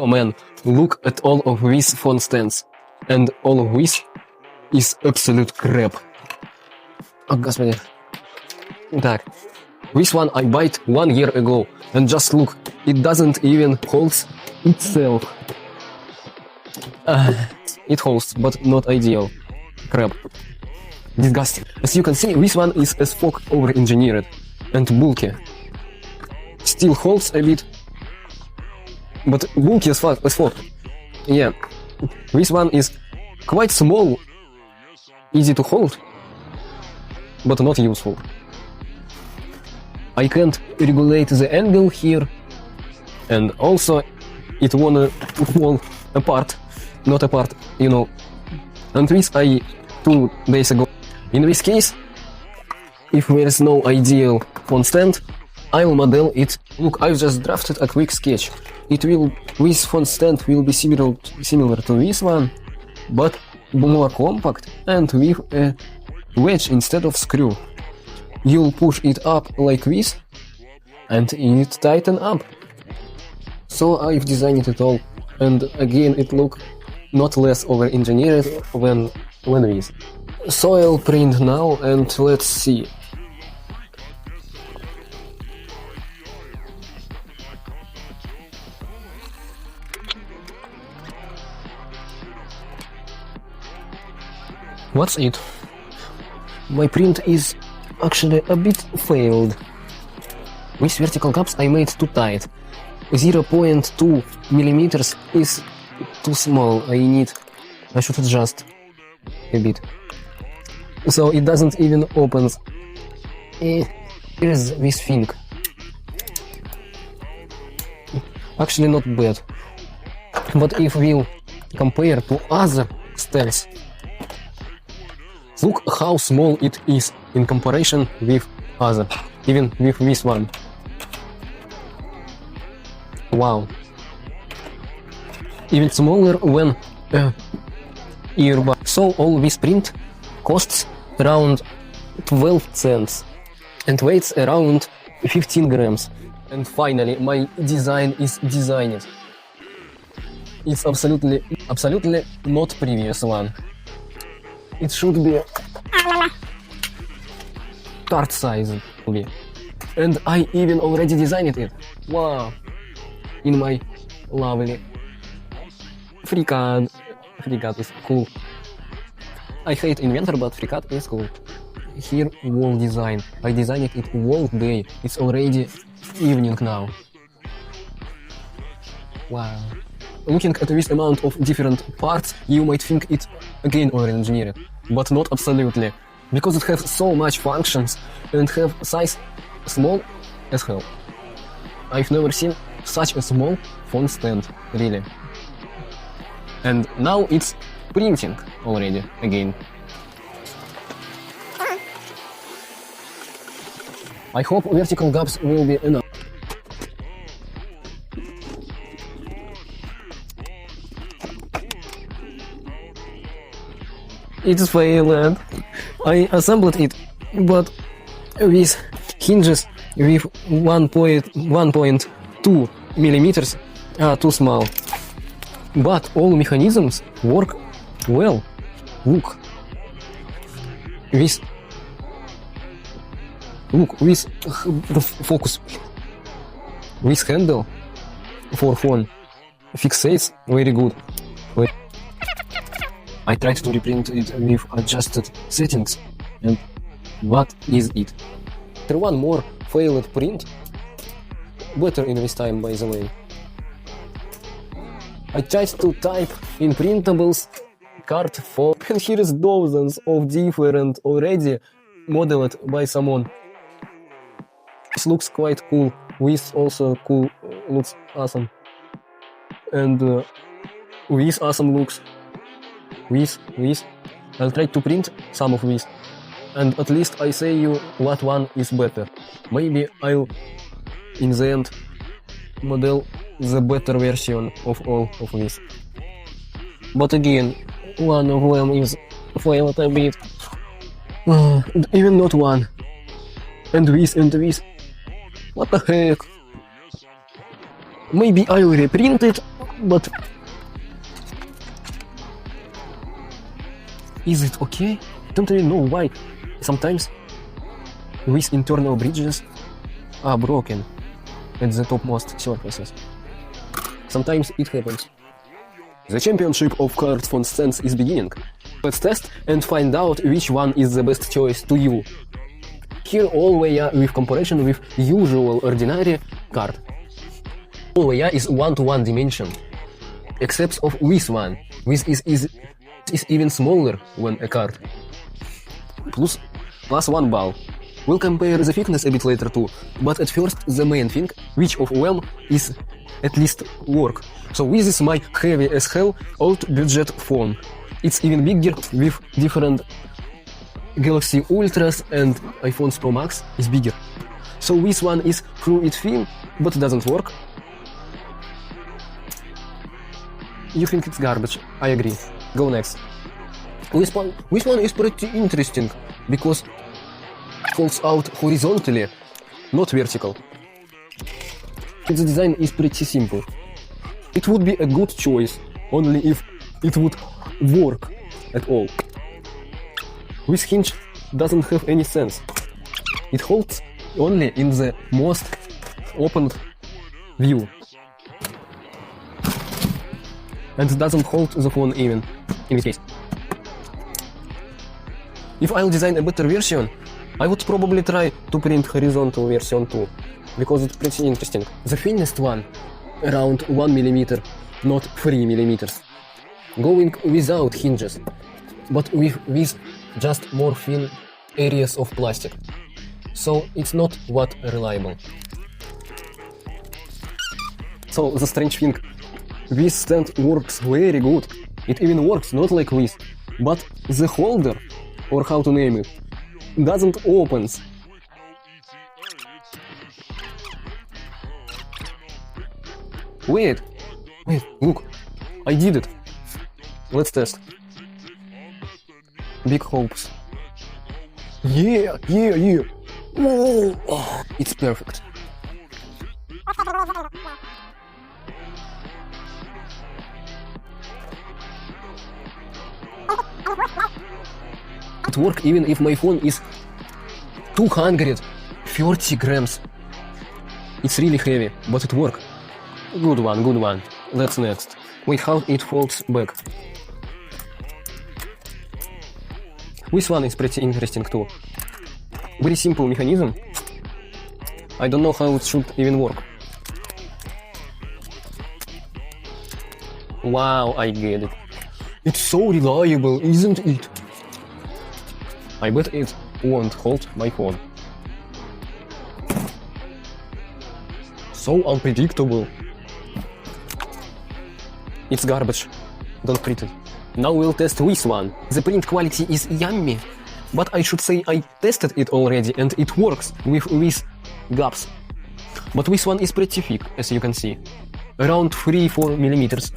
Oh man, look at all of these phone stands. And all of this is absolute crap. О, господи. Так. This one I bought 1 year ago. And just look, it doesn't even hold itself. It holds, but not ideal. Crap. Disgusting. As you can see, this one is as fuck over-engineered and bulky. Still holds a bit, but bulky as fuck. Yeah. This one is quite small, easy to hold, but not useful. I can't regulate the angle here, and also it wanna fall apart. Not apart, you know. And this I 2 days ago. In this case, if there is no ideal phone stand, I'll model it. Look, I've just drafted a quick sketch. This phone stand will be similar to this one, but more compact and with a wedge instead of screw. You'll push it up like this, and it tighten up. So I've designed it all, and again it looks not less over-engineered than this. So I'll print now and let's see. What's it? My print is actually a bit failed. These vertical gaps I made too tight. 0.2 millimeters is too small. I should adjust a bit. So it doesn't even open. Here's this thing. Actually not bad. But if we'll compare to other stands, look how small it is in comparison with other, even with this one. Wow. Even smaller when earbud. So all this print costs around 12 cents and weighs around 15 grams. And finally, my design is designed. It's absolutely not previous one. It should be card size. And I even already designed it. Wow. In my lovely FreeCAD. FreeCAD is cool. I hate Inventor, but FreeCAD is cool. Here, wall design. I designed it all day. It's already evening now. Wow. Looking at this amount of different parts, you might think it again over-engineered, but not absolutely, because it has so much functions and have size small as hell. I've never seen such a small phone stand, really. And now it's printing already again. I hope vertical gaps will be enough. It failed. I assembled it, but with hinges with 1.2 millimeters are too small. But all mechanisms work well. Look. With focus. This handle for phone fixates very good. Wait. I tried to reprint it with adjusted settings, and what is it? After one more failed print, better in this time by the way. I tried to type in printables card for, and here is dozens of different already modeled by someone. This looks quite cool. This also cool, looks awesome. And this awesome looks. This. I'll try to print some of this, and at least I say you what one is better. Maybe I'll, in the end, model the better version of all of this. But again, one of them is failed a bit. Even not one. And this. What the heck? Maybe I'll reprint it But is it okay? Don't really know why. Sometimes these internal bridges are broken at the topmost surfaces. Sometimes it happens. The championship of cards font stands is beginning. Let's test and find out which one is the best choice to you. Here all way with comparison with usual ordinary card. All way is one-to-one dimension. Except of this one. This is even smaller than a card. Plus 1 ball. We'll compare the thickness a bit later too, but at first the main thing, which of them is at least work. So this is my heavy as hell old budget phone. It's even bigger with different Galaxy Ultras and iPhones Pro Max is bigger. So this one is through it thin, but doesn't work. You think it's garbage, I agree. Go next. This one is pretty interesting, because it falls out horizontally, not vertical. The design is pretty simple. It would be a good choice only if it would work at all. This hinge doesn't have any sense. It holds only in the most opened view. And doesn't hold the phone even, in this case. If I'll design a better version, I would probably try to print horizontal version too, because it's pretty interesting. The thinnest one, around 1 mm, not 3 mm. Going without hinges, but with just more thin areas of plastic. So it's not what reliable. So the strange thing, this stand works very good. It even works not like this, but the holder, or how to name it, doesn't open. Wait, look, I did it. Let's test. Big hopes. Yeah. Oh, it's perfect. It works even if my phone is 230 grams. It's really heavy, but it works. Good one. That's next. Wait, how it folds back. This one is pretty interesting too. Very simple mechanism. I don't know how it should even work. Wow, I get it. It's so reliable, isn't it? I bet it won't hold my phone. So unpredictable. It's garbage. Don't print it. Now we'll test this one. The print quality is yummy, but I should say I tested it already and it works with these gaps. But this one is pretty thick, as you can see. Around 3-4 millimeters.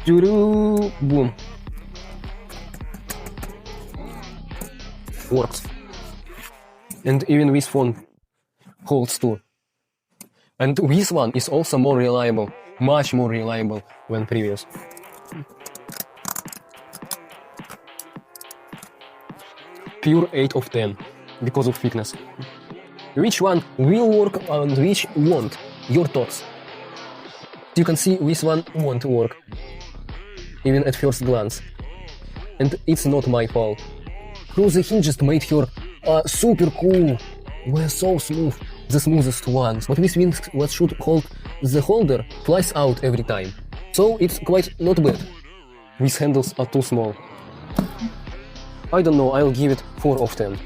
Boom. Works. And even this phone holds too. And this one is also more reliable, much more reliable than previous. Pure 8 of 10, because of thickness. Which one will work and which won't? Your thoughts. You can see this one won't work, even at first glance. And it's not my fault. Through the hinges made her super cool. Were so smooth, the smoothest ones. But this means what should hold the holder flies out every time. So it's quite not bad. These handles are too small. I don't know, I'll give it 4 of 10.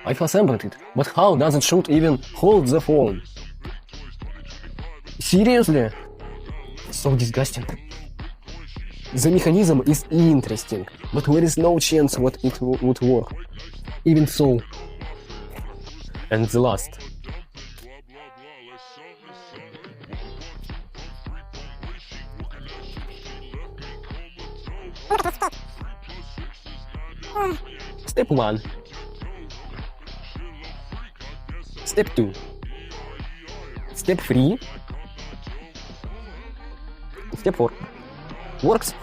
I've assembled it, but how does it should even hold the phone? Seriously? So disgusting. The mechanism is interesting, but there is no chance what it would work. Even so. And the last. Step 1. Step 2. Step 3. Step 4. Works,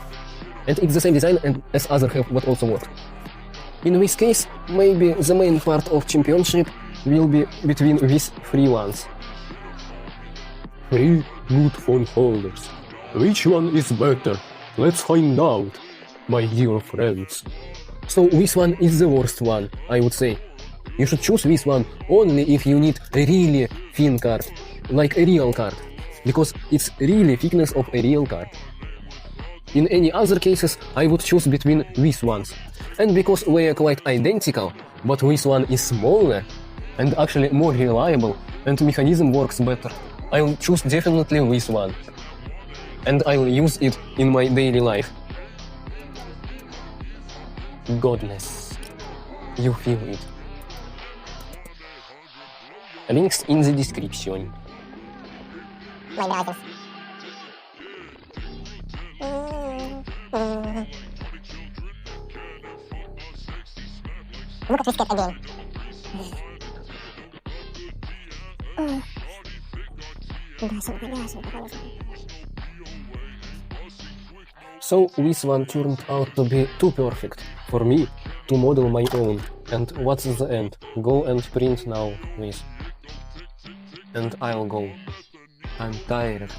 and it's the same design and as other have what also works. In this case, maybe the main part of championship will be between these three ones. Three good phone holders. Which one is better? Let's find out, my dear friends. So this one is the worst one, I would say. You should choose this one only if you need a really thin card, like a real card, because it's really thickness of a real card. In any other cases, I would choose between these ones. And because they are quite identical, but this one is smaller and actually more reliable and mechanism works better, I'll choose definitely this one. And I'll use it in my daily life. Godless. You feel it. Links in the description. My items. Look at this cat again. So this one turned out to be too perfect for me to model my own. And what's the end? Go and print now, please. And I'll go. I'm tired.